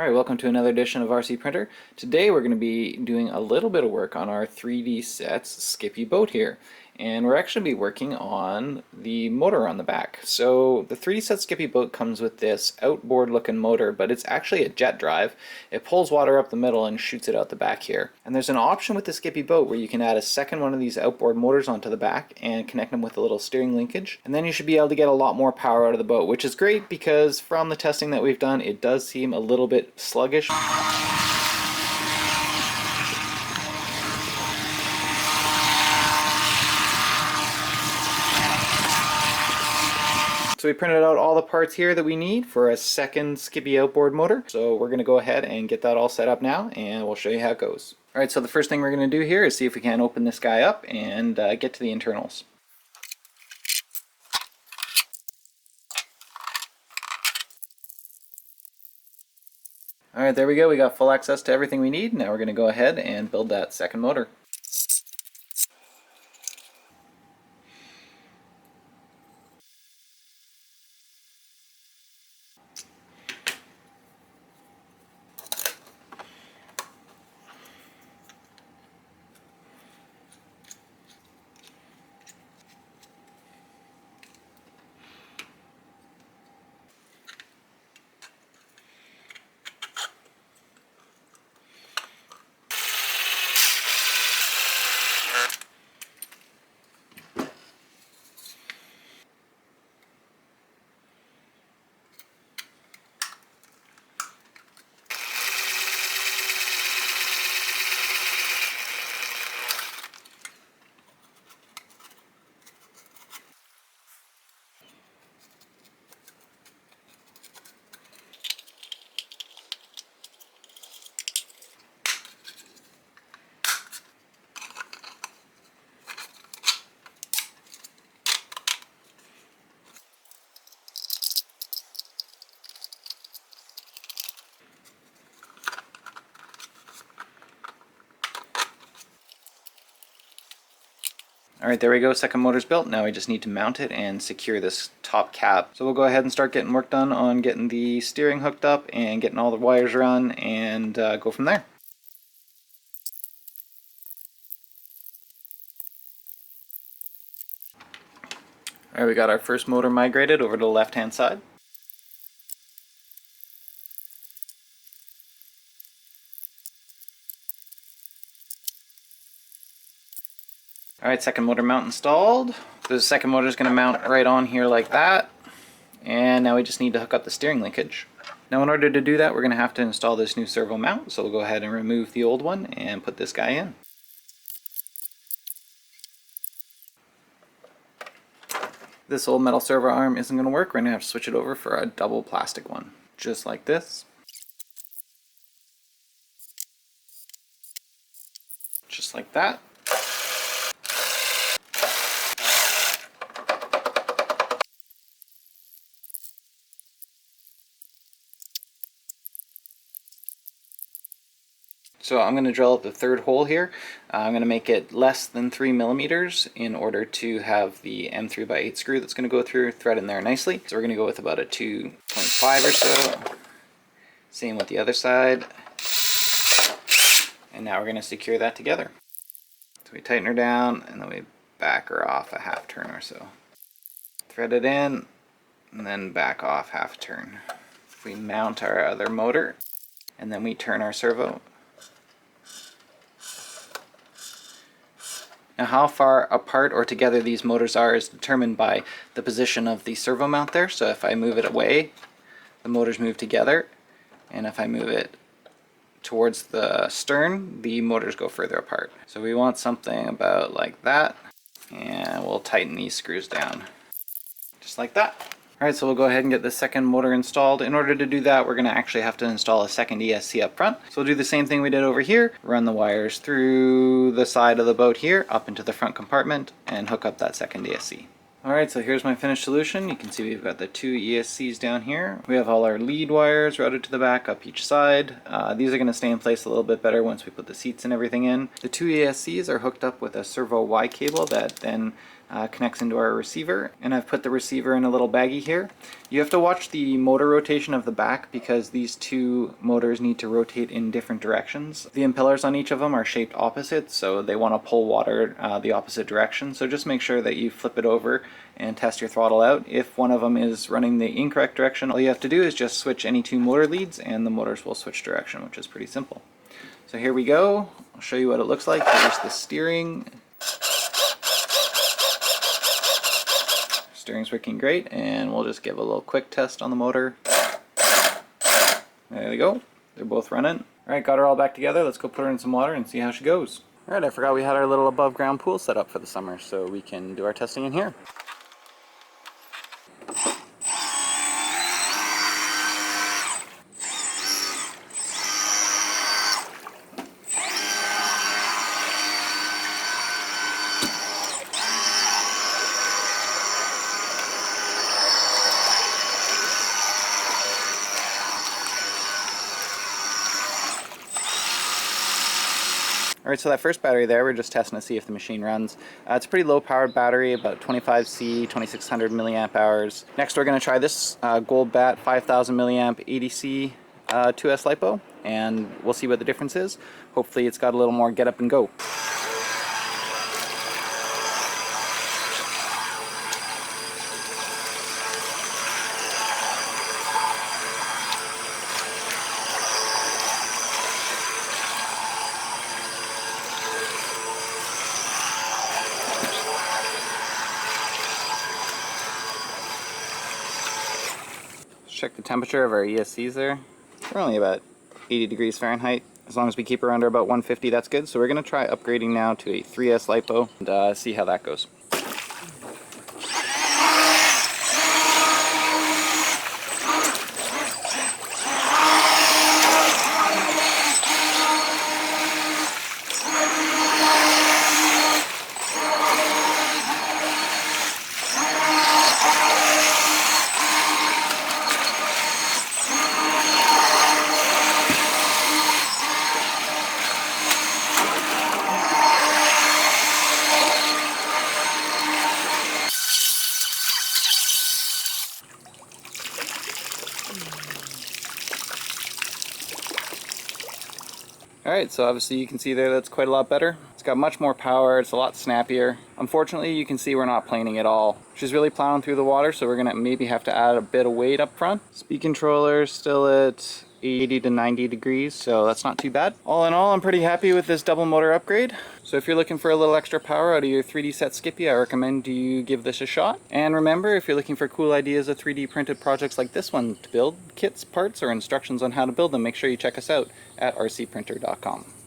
Alright, welcome to another edition of RC Printer. Today we're going to be doing a little bit of work on our 3DSets Skippy boat here. And we're actually be working on the motor on the back. So the 3DSets Skippy boat comes with this outboard looking motor, but it's actually a jet drive. It pulls water up the middle and shoots it out the back here. And there's an option with the Skippy boat where you can add a second one of these outboard motors onto the back and connect them with a little steering linkage. And then you should be able to get a lot more power out of the boat, which is great because from the testing that we've done, it does seem a little bit sluggish. So we printed out all the parts here that we need for a second Skippy outboard motor. So we're going to go ahead and get that all set up now, and we'll show you how it goes. Alright, so the first thing we're going to do here is see if we can open this guy up and get to the internals. Alright, there we go. We got full access to everything we need. Now we're going to go ahead and build that second motor. Alright, there we go, second motor's built. Now we just need to mount it and secure this top cap. So we'll go ahead and start getting work done on getting the steering hooked up and getting all the wires run and go from there. Alright, we got our first motor migrated over to the left hand side. Alright, second motor mount installed. The second motor is going to mount right on here like that. And now we just need to hook up the steering linkage. Now in order to do that, we're going to have to install this new servo mount. So we'll go ahead and remove the old one and put this guy in. This old metal servo arm isn't going to work. We're going to have to switch it over for a double plastic one. Just like this. Just like that. So I'm going to drill out the third hole here. I'm going to make it less than 3 millimeters in order to have the M3x8 screw that's going to go through, thread in there nicely. So we're going to go with about a 2.5 or so. Same with the other side. And now we're going to secure that together. So we tighten her down and then we back her off a half turn or so. Thread it in and then back off half a turn. We mount our other motor and then we turn our servo. Now how far apart or together these motors are is determined by the position of the servo mount there. So if I move it away, the motors move together, and if I move it towards the stern, the motors go further apart. So we want something about like that, and we'll tighten these screws down. Just like that. Alright, so we'll go ahead and get the second motor installed. In order to do that, we're going to actually have to install a second ESC up front. So we'll do the same thing we did over here, run the wires through the side of the boat here, up into the front compartment, and hook up that second ESC. Alright, so here's my finished solution. You can see we've got the two ESCs down here. We have all our lead wires routed to the back up each side. These are going to stay in place a little bit better once we put the seats and everything in. The two ESCs are hooked up with a servo Y cable that then connects into our receiver, and I've put the receiver in a little baggie here. You have to watch the motor rotation of the back because these two motors need to rotate in different directions. The impellers on each of them are shaped opposite, so they want to pull water the opposite direction. So just make sure that you flip it over and test your throttle out. If one of them is running the incorrect direction, all you have to do is just switch any two motor leads and the motors will switch direction, which is pretty simple. So here we go. I'll show you what it looks like. Here's the steering. Steering's working great, and we'll just give a little quick test on the motor. There we go. They're both running. Alright, got her all back together. Let's go put her in some water and see how she goes. Alright, I forgot we had our little above ground pool set up for the summer, so we can do our testing in here. Alright, so that first battery there, we're just testing to see if the machine runs. It's a pretty low powered battery, about 25C, 2600 milliamp hours. Next we're going to try this Gold Bat 5000 milliamp ADC 2S lipo, and we'll see what the difference is. Hopefully it's got a little more get up and go. Check the temperature of our ESCs there. They're only about 80 degrees Fahrenheit. As long as we keep her under about 150, that's good. So we're going to try upgrading now to a 3S lipo and see how that goes. Alright, so obviously you can see there that's quite a lot better. It's got much more power, it's a lot snappier. Unfortunately, you can see we're not planing at all. She's really plowing through the water, so we're going to maybe have to add a bit of weight up front. Speed controller still at 80 to 90 degrees, so that's not too bad. All in all, I'm pretty happy with this double motor upgrade. So if you're looking for a little extra power out of your 3DSets Skippy, I recommend you give this a shot. And remember, if you're looking for cool ideas of 3D printed projects like this one to build, kits, parts, or instructions on how to build them, make sure you check us out at rcprinter.com.